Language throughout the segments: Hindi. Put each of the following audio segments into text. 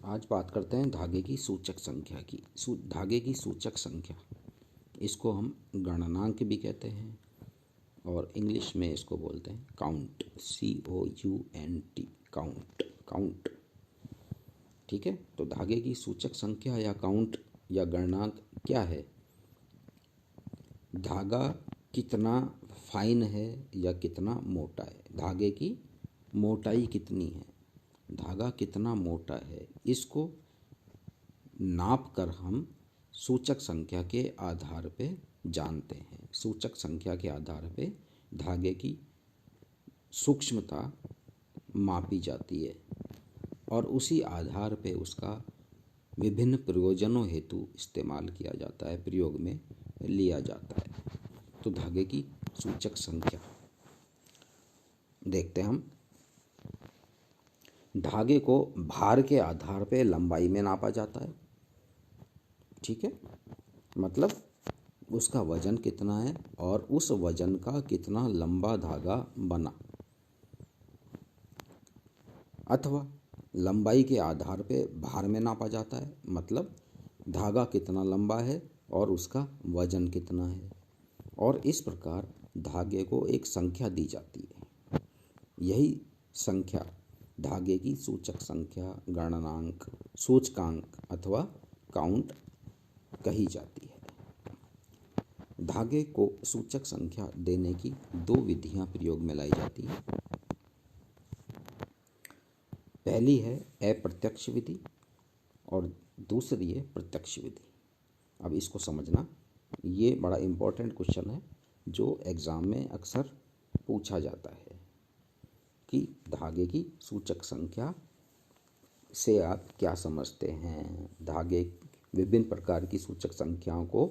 आज बात करते हैं धागे की सूचक संख्या की। धागे की सूचक संख्या, इसको हम गणनांक भी कहते हैं और इंग्लिश में इसको बोलते हैं काउंट, COUNT, काउंट। ठीक है, तो धागे की सूचक संख्या या काउंट या गणनांक क्या है? धागा कितना फाइन है या कितना मोटा है, धागे की मोटाई कितनी है, धागा कितना मोटा है, इसको नाप कर हम सूचक संख्या के आधार पे जानते हैं। सूचक संख्या के आधार पे धागे की सूक्ष्मता मापी जाती है और उसी आधार पे उसका विभिन्न प्रयोजनों हेतु इस्तेमाल किया जाता है, प्रयोग में लिया जाता है। तो धागे की सूचक संख्या देखते हैं हम। धागे को भार के आधार पे लंबाई में नापा जाता है। ठीक है, मतलब उसका वजन कितना है और उस वजन का कितना लंबा धागा बना, अथवा लंबाई के आधार पे भार में नापा जाता है, मतलब धागा कितना लंबा है और उसका वजन कितना है। और इस प्रकार धागे को एक संख्या दी जाती है। यही संख्या धागे की सूचक संख्या, गणनांक, सूचकांक अथवा काउंट कही जाती है। धागे को सूचक संख्या देने की दो विधियां प्रयोग में लाई जाती हैं। पहली है अप्रत्यक्ष विधि और दूसरी है प्रत्यक्ष विधि। अब इसको समझना, ये बड़ा इम्पोर्टेंट क्वेश्चन है जो एग्ज़ाम में अक्सर पूछा जाता है कि धागे की सूचक संख्या से आप क्या समझते हैं, धागे विभिन्न प्रकार की सूचक संख्याओं को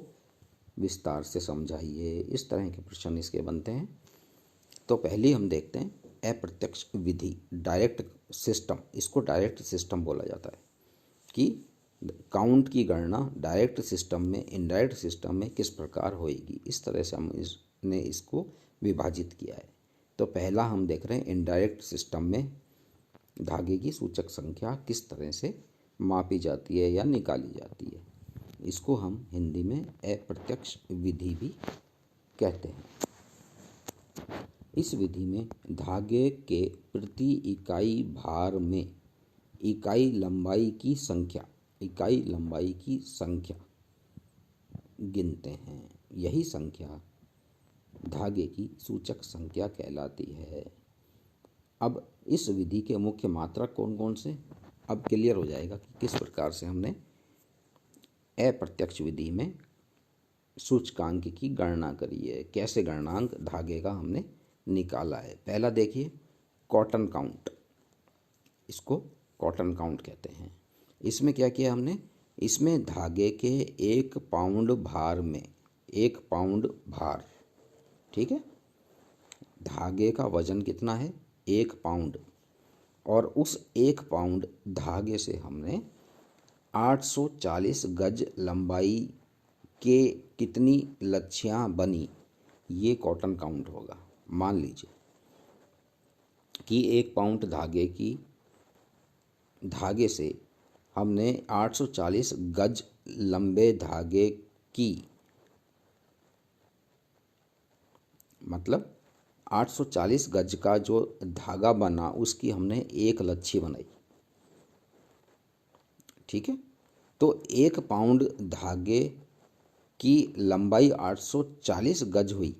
विस्तार से समझाइए। इस तरह के प्रश्न इसके बनते हैं। तो पहले हम देखते हैं अप्रत्यक्ष विधि, डायरेक्ट सिस्टम। इसको डायरेक्ट सिस्टम बोला जाता है कि काउंट की गणना डायरेक्ट सिस्टम में, इनडायरेक्ट सिस्टम में किस प्रकार होएगी। इस तरह से हमने इसको विभाजित किया है। तो पहला हम देख रहे हैं इनडायरेक्ट सिस्टम में धागे की सूचक संख्या किस तरह से मापी जाती है या निकाली जाती है। इसको हम हिंदी में अप्रत्यक्ष विधि भी कहते हैं। इस विधि में धागे के प्रति इकाई भार में इकाई लंबाई की संख्या गिनते हैं। यही संख्या धागे की सूचक संख्या कहलाती है। अब इस विधि के मुख्य मात्रक कौन कौन से, अब क्लियर हो जाएगा कि किस प्रकार से हमने अप्रत्यक्ष विधि में सूचकांक की गणना करी है, कैसे गणनांक धागे का हमने निकाला है। पहला देखिए कॉटन काउंट, इसको कॉटन काउंट कहते हैं। इसमें क्या किया हमने, इसमें धागे के 1 पाउंड भार में 1 पाउंड भार, ठीक है, धागे का वजन कितना है 1 पाउंड, और उस 1 पाउंड धागे से हमने 840 गज लंबाई के कितनी लच्छियाँ बनी, ये कॉटन काउंट होगा। मान लीजिए कि 1 पाउंड धागे से हमने 840 गज लंबे धागे की, मतलब 840 गज का जो धागा बना उसकी हमने 1 लच्छी बनाई। ठीक है, तो 1 पाउंड धागे की लंबाई 840 गज हुई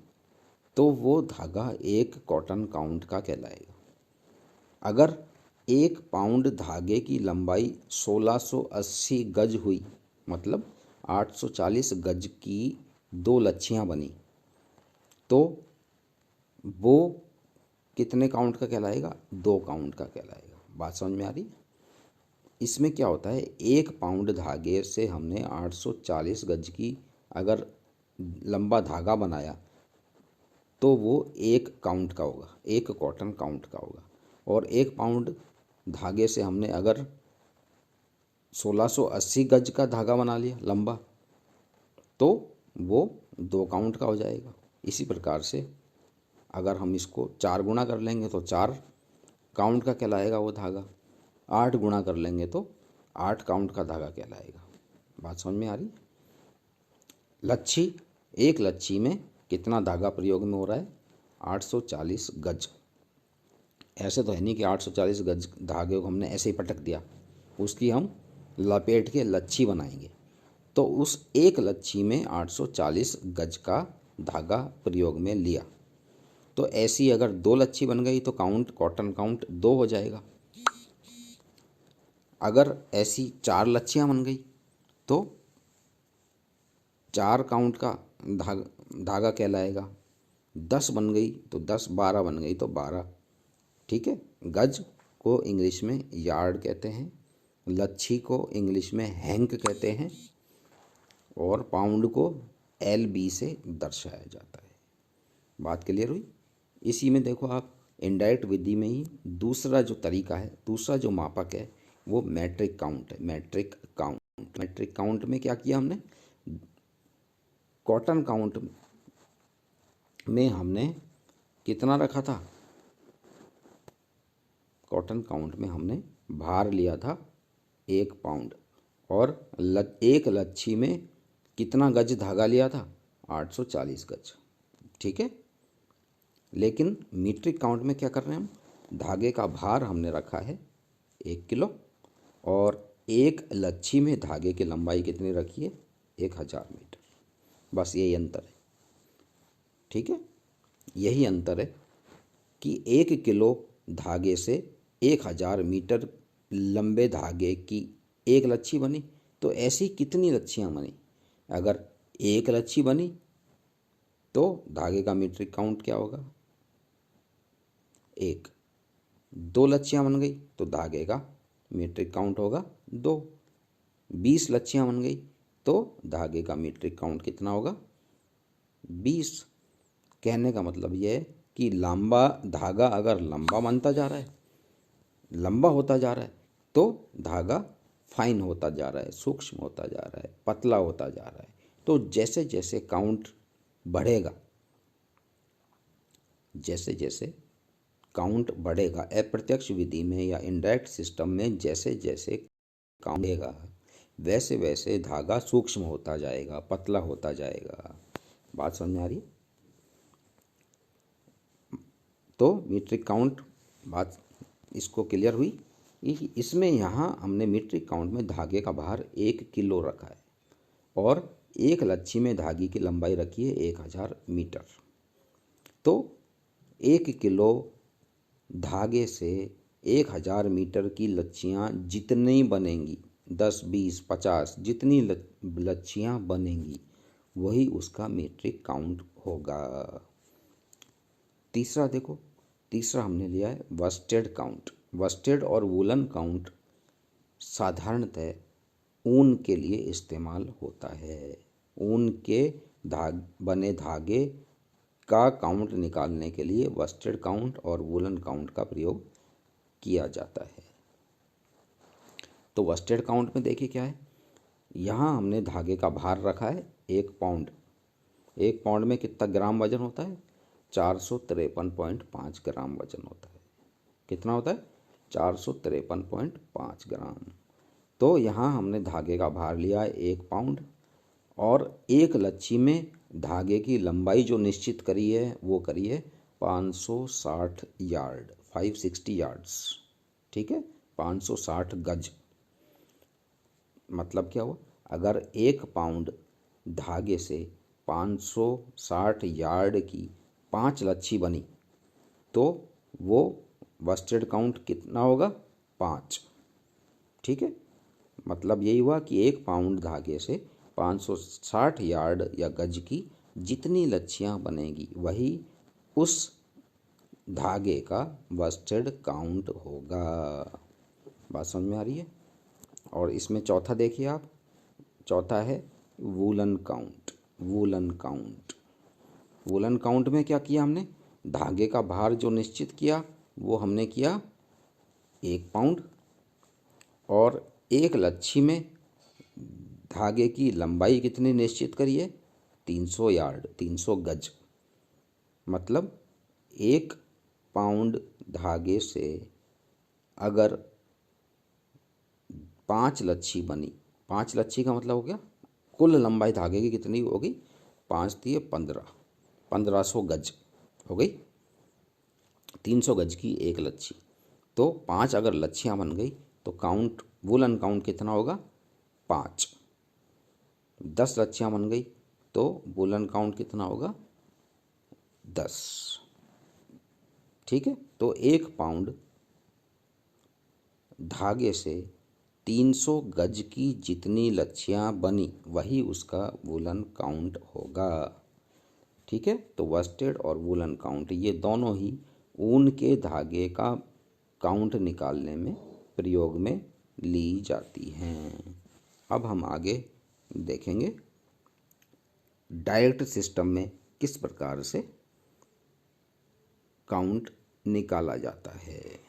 तो वो धागा एक कॉटन काउंट का कहलाएगा। अगर 1 पाउंड धागे की लंबाई 1680 गज हुई, मतलब 840 गज की 2 लच्छियाँ बनी, तो वो कितने काउंट का कहलाएगा, 2 काउंट का कहलाएगा। बात समझ में आ रही है? इसमें क्या होता है, 1 पाउंड धागे से हमने 840 गज की अगर लंबा धागा बनाया तो वो 1 काउंट का होगा, 1 कॉटन काउंट का होगा। और 1 पाउंड धागे से हमने अगर 1680 गज का धागा बना लिया लंबा, तो वो 2 काउंट का हो जाएगा। इसी प्रकार से अगर हम इसको 4 गुना कर लेंगे तो 4 काउंट का कहलाएगा वो धागा, 8 गुना कर लेंगे तो 8 काउंट का धागा कहलाएगा। बात समझ में आ रही? लच्छी, एक लच्छी में कितना धागा प्रयोग में हो रहा है? 840 गज। ऐसे तो है नहीं कि 840 गज धागे को हमने ऐसे ही पटक दिया, उसकी हम लपेट के लच्छी बनाएंगे। तो उस एक लच्छी में 840 गज का धागा प्रयोग में लिया। तो ऐसी अगर 2 लच्छी बन गई तो काउंट, कॉटन काउंट 2 हो जाएगा। अगर ऐसी 4 लच्छियाँ बन गई तो 4 काउंट का धागा कहलाएगा। 10 बन गई तो 10, 12 बन गई तो 12। ठीक है। गज को इंग्लिश में यार्ड कहते हैं, लच्छी को इंग्लिश में हैंक कहते हैं, और पाउंड को LB से दर्शाया जाता है। बात क्लियर हुई? इसी में देखो आप, इनडायरेक्ट विधि में ही दूसरा जो तरीका है, दूसरा जो मापक है वो मैट्रिक काउंट है। मैट्रिक काउंट में क्या किया हमने? कॉटन काउंट में हमने कितना रखा था? कॉटन काउंट में हमने भार लिया था 1 पाउंड, और एक लच्छी में कितना गज धागा लिया था? 840 गज। ठीक है। लेकिन मीट्रिक काउंट में क्या कर रहे हैं हम? धागे का भार हमने रखा है 1 किलो, और एक लच्छी में धागे की लंबाई कितनी रखी है? 1000 मीटर। बस यही अंतर है। ठीक है। यही अंतर है कि 1 किलो धागे से 1000 मीटर लंबे धागे की एक लच्छी बनी, तो ऐसी कितनी लच्छियाँ बनी? अगर एक लच्छी बनी तो धागे का मीट्रिक काउंट क्या होगा? 1। 2 लच्छियाँ बन गई तो धागे का मीट्रिक काउंट होगा 2। 20 लच्छियाँ बन गई तो धागे का मीट्रिक काउंट कितना होगा? 20। कहने का मतलब यह है कि लंबा धागा अगर लंबा बनता जा रहा है, लंबा होता जा रहा है, तो धागा फाइन होता जा रहा है, सूक्ष्म होता जा रहा है, पतला होता जा रहा है। तो जैसे जैसे काउंट बढ़ेगा, जैसे जैसे काउंट बढ़ेगा अप्रत्यक्ष विधि में या इनडायरेक्ट सिस्टम में, जैसे जैसे काउंट बढ़ेगा वैसे वैसे धागा सूक्ष्म होता जाएगा, पतला होता जाएगा। बात समझ में आ रही है? तो मीट्रिक काउंट, बात इसको क्लियर हुई? इसमें यहाँ हमने मीट्रिक काउंट में धागे का भार 1 किलो रखा है, और एक लच्छी में धागे की लंबाई रखी है 1000 मीटर। तो 1 किलो धागे से 1000 मीटर की लच्छियाँ जितनी बनेंगी, 10, 20, 50 जितनी लच्छियाँ बनेंगी वही उसका मीट्रिक काउंट होगा। तीसरा देखो, तीसरा हमने लिया है वस्टेड काउंट। वस्टेड और वूलन काउंट साधारणतः ऊन के लिए इस्तेमाल होता है। ऊन के बने धागे का काउंट निकालने के लिए वस्टेड काउंट और वूलन काउंट का प्रयोग किया जाता है। तो वस्टेड काउंट में देखिए क्या है, यहाँ हमने धागे का भार रखा है 1 पाउंड। 1 पाउंड में कितना ग्राम वजन होता है? 453.5 ग्राम वजन होता है। कितना होता है? 453.5 ग्राम। तो यहाँ हमने धागे का भार लिया है 1 पाउंड, और एक लच्छी में धागे की लंबाई जो निश्चित करी है वो करी है 560 यार्ड, 560 यार्ड्स। ठीक है। 560 गज। मतलब क्या हुआ? अगर 1 पाउंड धागे से 560 यार्ड की 5 लच्छी बनी तो वो वस्टेड काउंट कितना होगा? 5। ठीक है। मतलब यही हुआ कि 1 पाउंड धागे से 560 यार्ड या गज की जितनी लच्छियाँ बनेगी वही उस धागे का वस्टेड काउंट होगा। बात समझ में आ रही है? और इसमें चौथा देखिए आप, चौथा है woollen count. Woollen count, woollen count में क्या किया हमने? धागे का भार जो निश्चित किया वो हमने किया 1 पाउंड, और एक लच्छी में धागे की लंबाई कितनी निश्चित करी है? 300 यार्ड, 300 गज। मतलब 1 पाउंड धागे से अगर 5 लच्छी बनी। 5 लच्छी का मतलब हो गया कुल लंबाई धागे की कितनी होगी, 5 दिए 15, 1500 गज हो गई। 300 गज की एक लच्छी, तो 5 अगर लच्छियाँ बन गई तो काउंट, वूलन काउंट कितना होगा, 5। 10 लच्छियाँ बन गई तो वूलन काउंट कितना होगा, 10। ठीक है, तो 1 पाउंड धागे से 300 गज की जितनी लच्छियाँ बनी वही उसका वूलन काउंट होगा। ठीक है, तो वस्टेड और वूलन काउंट ये दोनों ही ऊन के धागे का काउंट निकालने में प्रयोग में ली जाती हैं। अब हम आगे देखेंगे डायरेक्ट सिस्टम में किस प्रकार से काउंट निकाला जाता है।